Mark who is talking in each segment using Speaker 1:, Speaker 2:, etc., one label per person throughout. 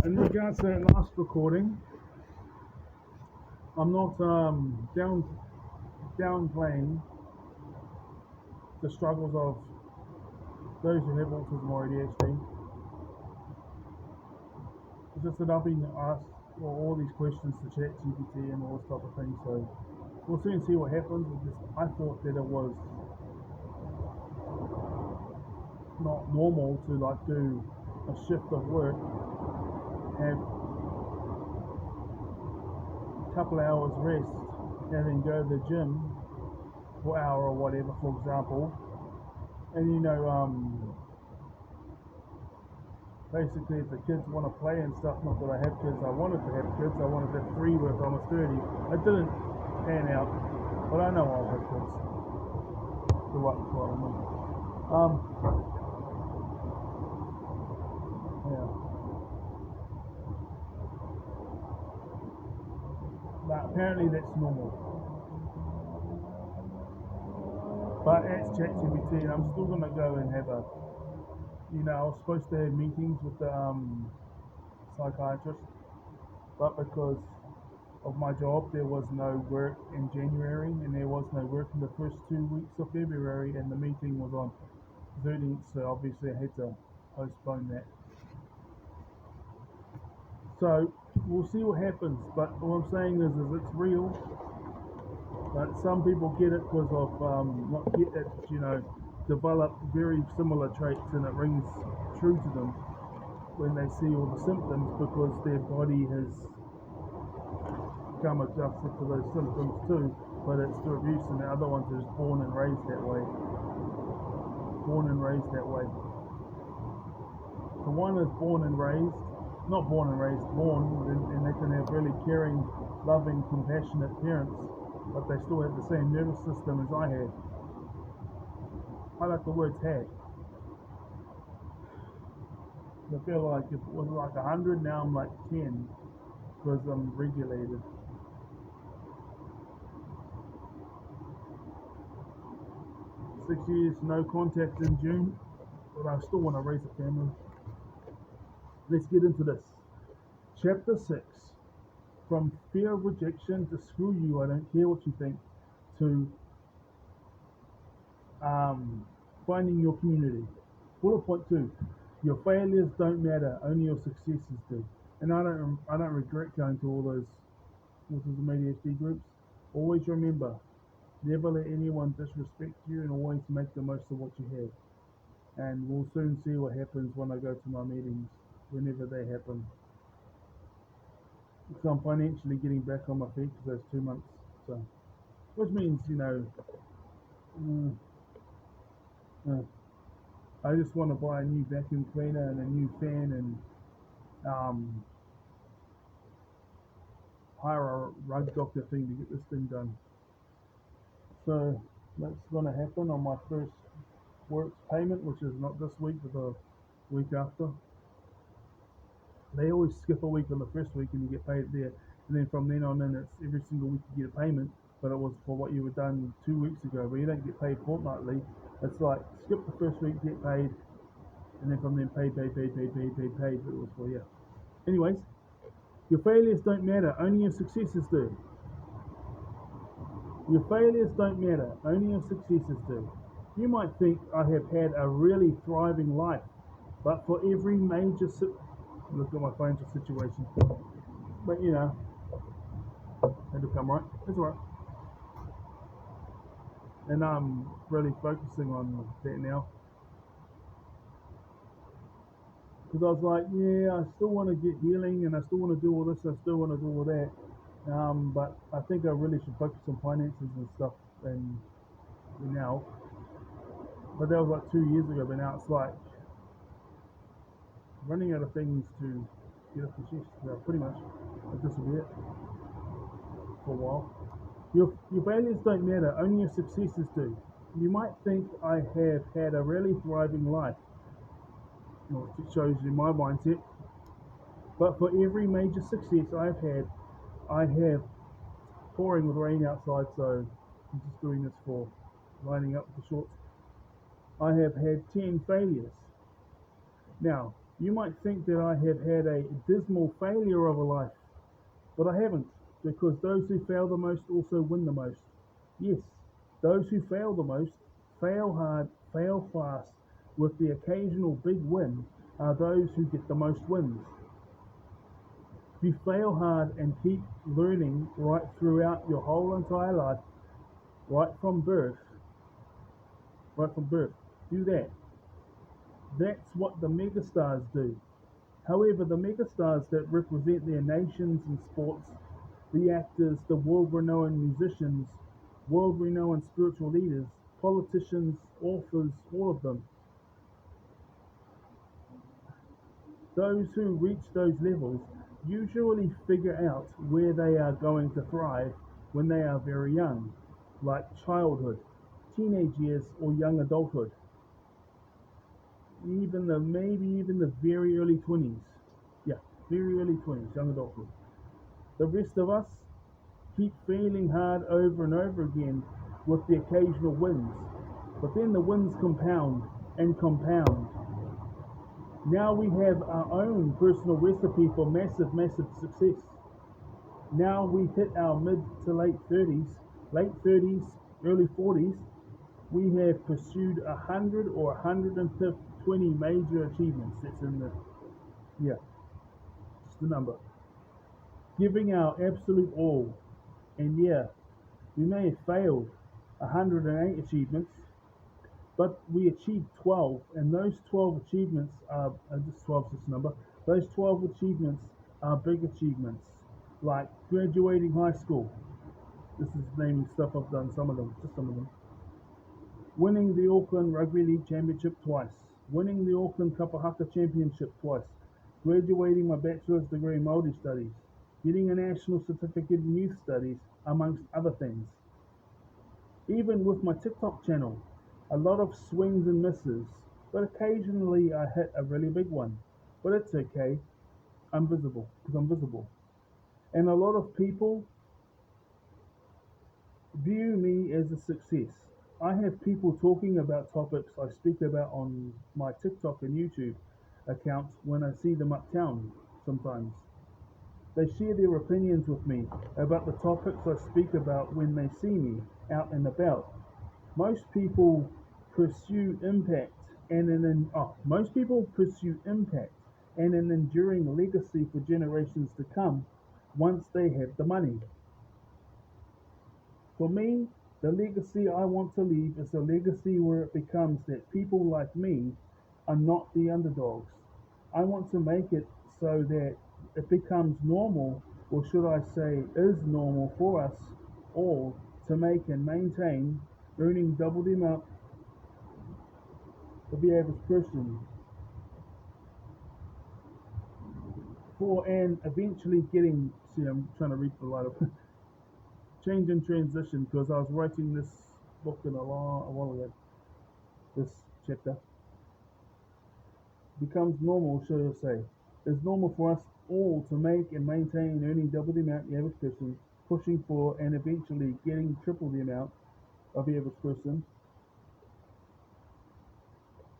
Speaker 1: In regards to that last recording, I'm not downplaying the struggles of those who have autism or ADHD. It's just that I've been asked all these questions to ChatGPT and all this type of thing, so we'll soon see what happens. I thought that it was not normal to do a shift of work, have a couple of hours rest, and then go to the gym for an hour or whatever, for example, and basically if the kids want to play and stuff, not that I have kids, I wanted to have kids, I wanted to have 3 by the time I was 30. It didn't pan out, but I know I'll have kids. The right what I mean. Yeah. But apparently that's normal. But it's ChatGPT, and I'm still gonna go and have a, I was supposed to have meetings with the psychiatrist, but because of my job, there was no work in January, and there was no work in the first 2 weeks of February, and the meeting was on 13th, so obviously I had to postpone that. So we'll see what happens, but all I'm saying is it's real. But some people get it because of not get it, develop very similar traits, and it rings true to them when they see all the symptoms because their body has become adjusted to those symptoms too. But it's through abuse, and the other ones are just born and raised that way. Born, and they can have really caring, loving, compassionate parents, but they still have the same nervous system as I had. I like the words had. I feel like if it was 100, now I'm 10 because I'm regulated. Six years, no contact in June, but I still want to raise a family. Let's get into this. Chapter 6. From fear of rejection to screw you, I don't care what you think, to finding your community. Bullet point 2. Your failures don't matter, only your successes do. And I don't regret going to all those autism ADHD groups. Always remember, never let anyone disrespect you, and always make the most of what you have. And we'll soon see what happens when I go to my meetings, whenever they happen. So I'm financially getting back on my feet for those 2 months. So, which means, I just want to buy a new vacuum cleaner and a new fan and hire a rug doctor thing to get this thing done. So that's going to happen on my first works payment, which is not this week but the week after. They always skip a week on the first week and you get paid there, and then from then on in it's every single week you get a payment, but it was for what you were done 2 weeks ago, but you don't get paid fortnightly. It's like skip the first week, get paid, and then from then paid, but it was for you. Anyways, your failures don't matter, only your successes do. Your failures don't matter, only your successes do. You might think I have had a really thriving life, but for every major look at my financial situation. But it'll come right. It's alright. And I'm really focusing on that now. Because I was like, yeah, I still want to get healing, and I still want to do all this, I still want to do all that. But I think I really should focus on finances and stuff, and now. But that was 2 years ago, but now it's running out of things to get off the chest. Pretty much. This will be it for a while. Your failures don't matter, only your successes do. You might think I have had a really thriving life. It shows you my mindset. But for every major success I've had, I have pouring with rain outside, so I'm just doing this for lining up the shorts. I have had 10 failures. Now, You might think that I have had a dismal failure of a life, but I haven't, because those who fail the most also win the most. Yes, those who fail the most, fail hard, fail fast, with the occasional big win, are those who get the most wins. If you fail hard and keep learning right throughout your whole entire life, right from birth, right from birth, do that. That's what the megastars do. However, the megastars that represent their nations in sports, the actors, the world-renowned musicians, world-renowned spiritual leaders, politicians, authors, all of them, those who reach those levels usually figure out where they are going to thrive when they are very young, like childhood, teenage years, or young adulthood, maybe even the very early 20s. Yeah, very early 20s, young adulthood. The rest of us keep failing hard over and over again with the occasional wins. But then the wins compound and compound. Now we have our own personal recipe for massive, massive success. Now we hit our mid to late 30s, early 40s. We have pursued 100 or 120 major achievements. That's in the, yeah, just the number. Giving our absolute all. And yeah, we may have failed 108 achievements, but we achieved 12, and those 12 achievements are just 12 is this number. Those 12 achievements are big achievements, like graduating high school. This is naming stuff I've done, some of them, just some of them. Winning the Auckland Rugby League Championship twice, winning the Auckland Kapahaka Championship twice, graduating my bachelor's degree in Māori studies, getting a national certificate in youth studies, amongst other things. Even with my TikTok channel, a lot of swings and misses, but occasionally I hit a really big one. But it's okay, I'm visible, because I'm visible. And a lot of people view me as a success. I have people talking about topics I speak about on my TikTok and YouTube accounts when I see them uptown sometimes. They share their opinions with me about the topics I speak about when they see me out and about. Most people pursue impact most people pursue impact and an enduring legacy for generations to come once they have the money. For me, the legacy I want to leave is a legacy where it becomes that people like me are not the underdogs. I want to make it so that it becomes normal, or should I say, is normal for us all to make and maintain earning double the amount of the average person for and eventually getting. See, I'm trying to read the light up. Change and transition, because I was writing this book in a while ago. This chapter becomes normal, should I say. It's normal for us all to make and maintain earning double the amount the average person, pushing for and eventually getting triple the amount of the average person,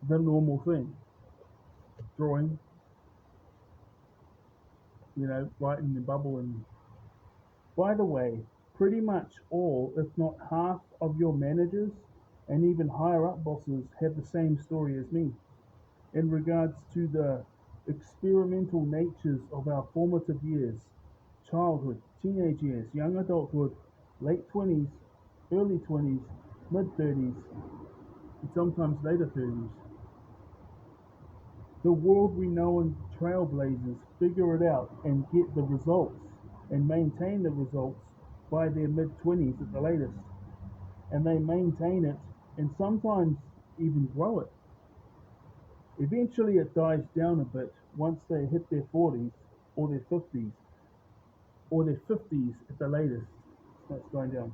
Speaker 1: the normal thing. Drawing, writing the bubble. And by the way, pretty much all, if not half, of your managers and even higher up bosses have the same story as me in regards to the experimental natures of our formative years, childhood, teenage years, young adulthood, late 20s, early 20s, mid 30s, and sometimes later 30s. The world-renowned trailblazers figure it out and get the results and maintain the results by their mid-20s at the latest. And they maintain it and sometimes even grow it. Eventually it dies down a bit once they hit their 40s or their 50s or their 50s at the latest. It starts going down.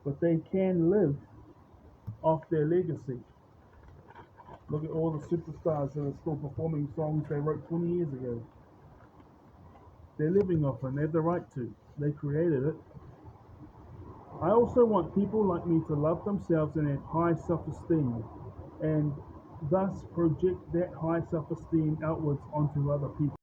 Speaker 1: But they can live off their legacy. Look at all the superstars that are still performing songs they wrote 20 years ago. They're living off it and they have the right to. They created it. I also want people like me to love themselves and have high self-esteem. And thus project that high self-esteem outwards onto other people.